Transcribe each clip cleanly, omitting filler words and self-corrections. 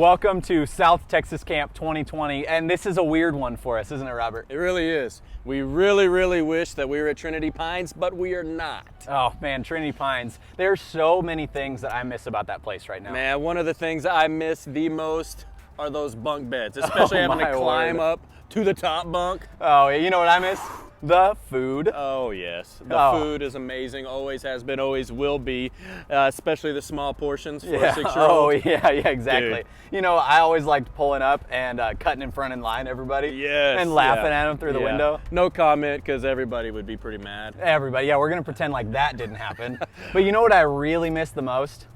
Welcome to South Texas Camp 2020, and this is a weird one for us, isn't it, Robert? It really is. We really wish that we were at Trinity Pines, but we are not. Oh man, Trinity Pines. There's so many things that I miss about that place right now. Man, one of the things I miss the most are those bunk beds, especially having to climb up to the top bunk. Oh, you know what I miss? The food. Oh yes, the food is amazing. Always has been, always will be. Especially the small portions for a 6-year-old. Oh yeah, exactly. Dude. You know, I always liked pulling up and cutting in front in line, everybody. Yes. And laughing at them through the window. No comment, because everybody would be pretty mad. Everybody, yeah, we're gonna pretend like that didn't happen. But you know what I really miss the most?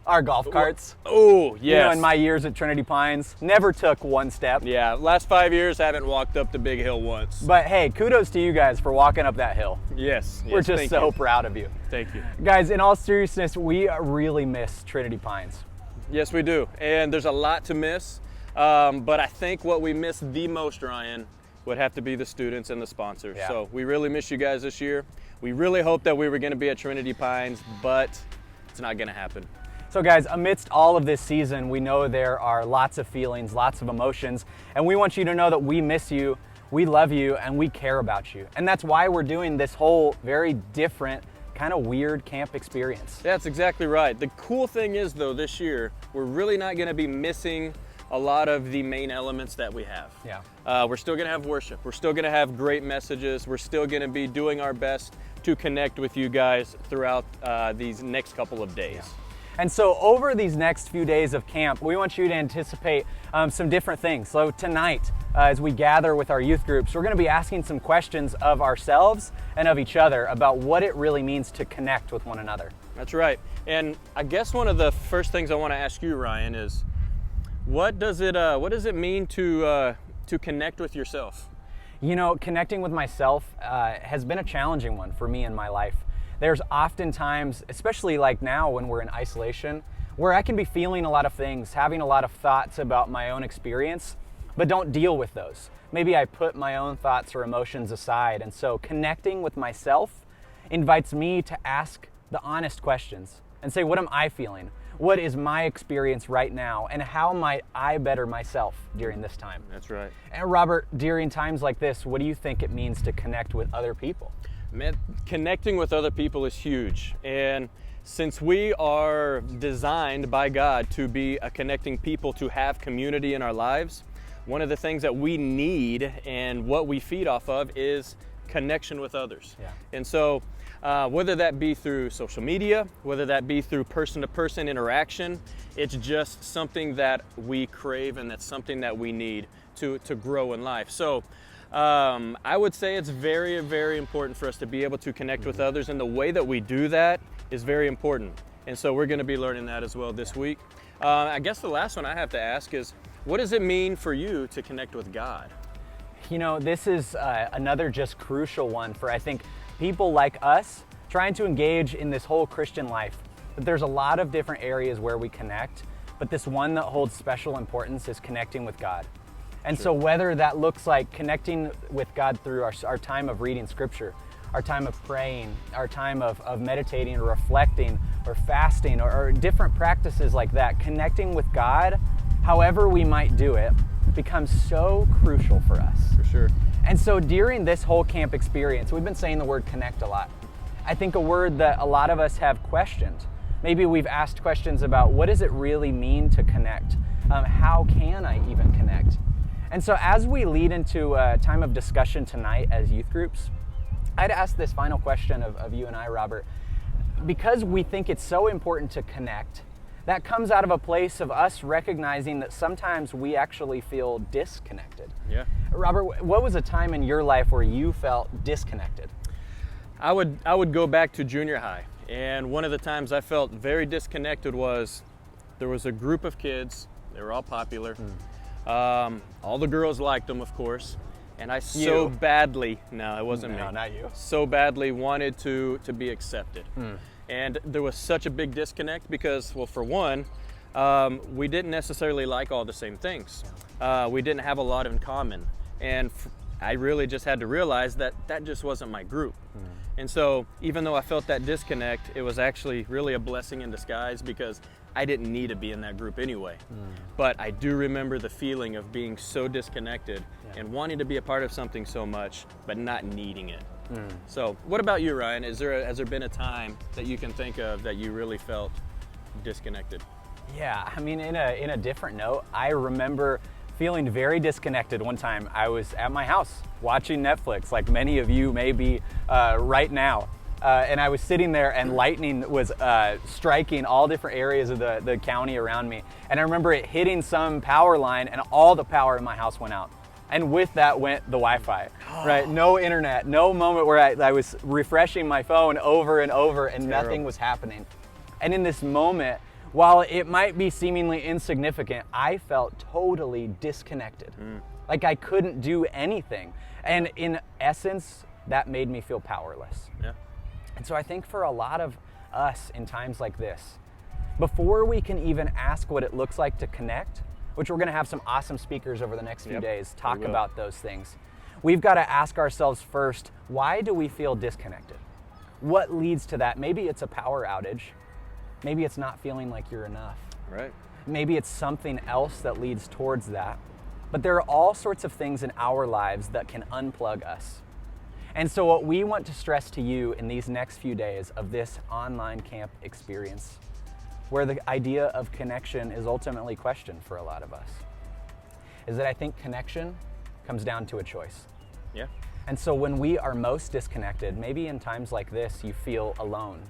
Our golf carts. Oh, yes. You know, in my years at Trinity Pines, never took one step. Yeah, last 5 years, haven't walked up the big hill once. But hey, kudos to you guys for walking up that hill. Yes. We're just so proud of you. Thank you. Guys, in all seriousness, we really miss Trinity Pines. Yes, we do. And there's a lot to miss. But I think what we miss the most, Ryan, would have to be the students and the sponsors. Yeah. So we really miss you guys this year. We really hope that we were going to be at Trinity Pines, but it's not going to happen. So guys, amidst all of this season, we know there are lots of feelings, lots of emotions, and we want you to know that we miss you, we love you, and we care about you. And that's why we're doing this whole very different, kind of weird camp experience. That's exactly right. The cool thing is, though, this year, we're really not going to be missing a lot of the main elements that we have. Yeah. We're still going to have worship. We're still going to have great messages. We're still going to be doing our best to connect with you guys throughout these next couple of days. Yeah. And so over these next few days of camp, we want you to anticipate some different things. So tonight, as we gather with our youth groups, we're going to be asking some questions of ourselves and of each other about what it really means to connect with one another. That's right. And I guess one of the first things I want to ask you, Ryan, is what does it mean to connect with yourself? You know, connecting with myself has been a challenging one for me in my life. There's often times, especially like now when we're in isolation, where I can be feeling a lot of things, having a lot of thoughts about my own experience, but don't deal with those. Maybe I put my own thoughts or emotions aside. And so connecting with myself invites me to ask the honest questions and say, what am I feeling? What is my experience right now? And how might I better myself during this time? That's right. And Robert, during times like this, what do you think it means to connect with other people? Man, connecting with other people is huge. And since we are designed by God to be a connecting people, to have community in our lives, one of the things that we need and what we feed off of is connection with others. Yeah. And so whether that be through social media, whether that be through person-to-person interaction, it's just something that we crave, and that's something that we need to grow in life. So I would say it's very important for us to be able to connect with others, and the way that we do that is very important. And so we're going to be learning that as well this week. I guess the last one I have to ask is, what does it mean for you to connect with God? You know, this is another just crucial one for, I think, people like us trying to engage in this whole Christian life. But there's a lot of different areas where we connect, but this one that holds special importance is connecting with God. And so whether that looks like connecting with God through our time of reading scripture, our time of praying, our time of meditating or reflecting or fasting or different practices like that, connecting with God, however we might do it, becomes so crucial for us. For sure. And so during this whole camp experience, we've been saying the word connect a lot. I think a word that a lot of us have questioned. Maybe we've asked questions about what does it really mean to connect? How can I even connect? And so as we lead into a time of discussion tonight as youth groups, I'd ask this final question of you and I, Robert. Because we think it's so important to connect, that comes out of a place of us recognizing that sometimes we actually feel disconnected. Yeah. Robert, what was a time in your life where you felt disconnected? I would go back to junior high, and one of the times I felt very disconnected was there was a group of kids. They were all popular. All the girls liked them, of course, and I so badly, no, it wasn't me. No, not you. So badly wanted to be accepted. And there was such a big disconnect because, well, for one, we didn't necessarily like all the same things. We didn't have a lot in common. And I really just had to realize that that just wasn't my group. And so even though I felt that disconnect, it was actually really a blessing in disguise because I didn't need to be in that group anyway. But I do remember the feeling of being so disconnected and wanting to be a part of something so much, but not needing it. So what about you, Ryan? Has there been a time that you can think of that you really felt disconnected? Yeah, I mean, in a different note, I remember feeling very disconnected one time. I was at my house watching Netflix, like many of you may be right now. And I was sitting there and lightning was striking all different areas of the county around me. And I remember it hitting some power line and all the power in my house went out. And with that went the Wi-Fi, right? No internet, no moment where I was refreshing my phone over and over and nothing was happening. And in this moment, while it might be seemingly insignificant, I felt totally disconnected. Like I couldn't do anything. And in essence, that made me feel powerless. Yeah. And so I think for a lot of us in times like this, before we can even ask what it looks like to connect, which we're gonna have some awesome speakers over the next few days talk about those things, we've gotta ask ourselves first, why do we feel disconnected? What leads to that? Maybe it's a power outage. Maybe it's not feeling like you're enough. Right. Maybe it's something else that leads towards that. But there are all sorts of things in our lives that can unplug us. And so what we want to stress to you in these next few days of this online camp experience, where the idea of connection is ultimately questioned for a lot of us, is that I think connection comes down to a choice. Yeah. And so when we are most disconnected, maybe in times like this, you feel alone.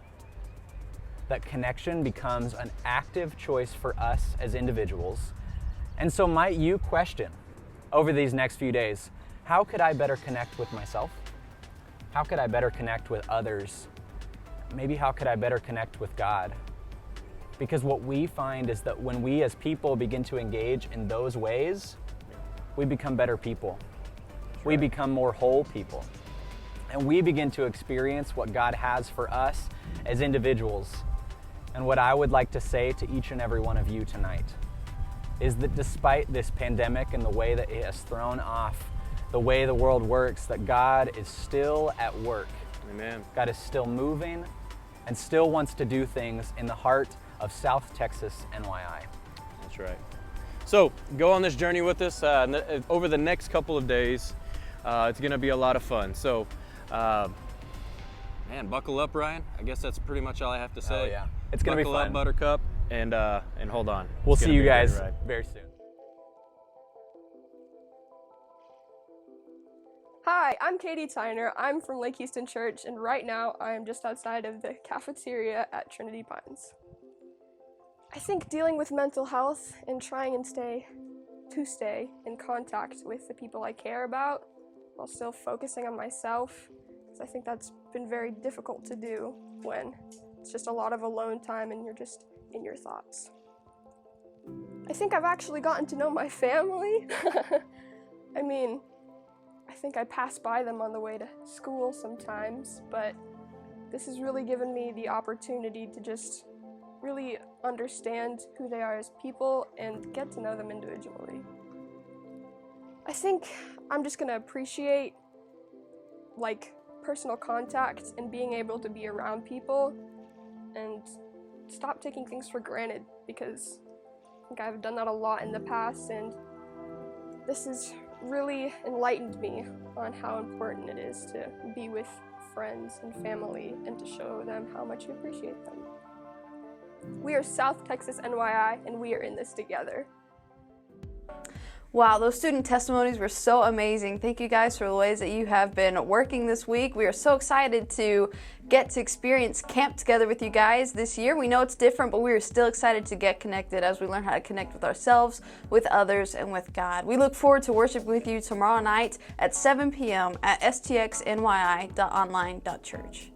That connection becomes an active choice for us as individuals. And so might you question over these next few days, how could I better connect with myself? How could I better connect with others? Maybe how could I better connect with God? Because what we find is that when we as people begin to engage in those ways, we become better people. We become more whole people. And we begin to experience what God has for us as individuals. And what I would like to say to each and every one of you tonight is that despite this pandemic and the way that it has thrown off the way the world works, that God is still at work. Amen. God is still moving and still wants to do things in the heart of South Texas, NYI. That's right. So go on this journey with us over the next couple of days. It's going to be a lot of fun. So, man, buckle up, Ryan. I guess that's pretty much all I have to say. Oh yeah, it's going to be fun. Buckle up, Buttercup, and hold on. We'll see you guys very soon. Hi, I'm Katie Tyner. I'm from Lake Houston Church, and right now I am just outside of the cafeteria at Trinity Pines. I think dealing with mental health and trying and stay in contact with the people I care about while still focusing on myself, because I think that's been very difficult to do when it's just a lot of alone time and you're just in your thoughts. I think I've actually gotten to know my family. I think I pass by them on the way to school sometimes, but this has really given me the opportunity to just really understand who they are as people and get to know them individually. I think I'm just gonna appreciate personal contact and being able to be around people and stop taking things for granted, because I think I've done that a lot in the past, and this has really enlightened me on how important it is to be with friends and family and to show them how much you appreciate them. We are South Texas NYI, and we are in this together. Wow, those student testimonies were so amazing. Thank you guys for the ways that you have been working this week. We are so excited to get to experience camp together with you guys this year. We know it's different, but we are still excited to get connected as we learn how to connect with ourselves, with others, and with God. We look forward to worshiping with you tomorrow night at 7 p.m. at stxnyi.online.church.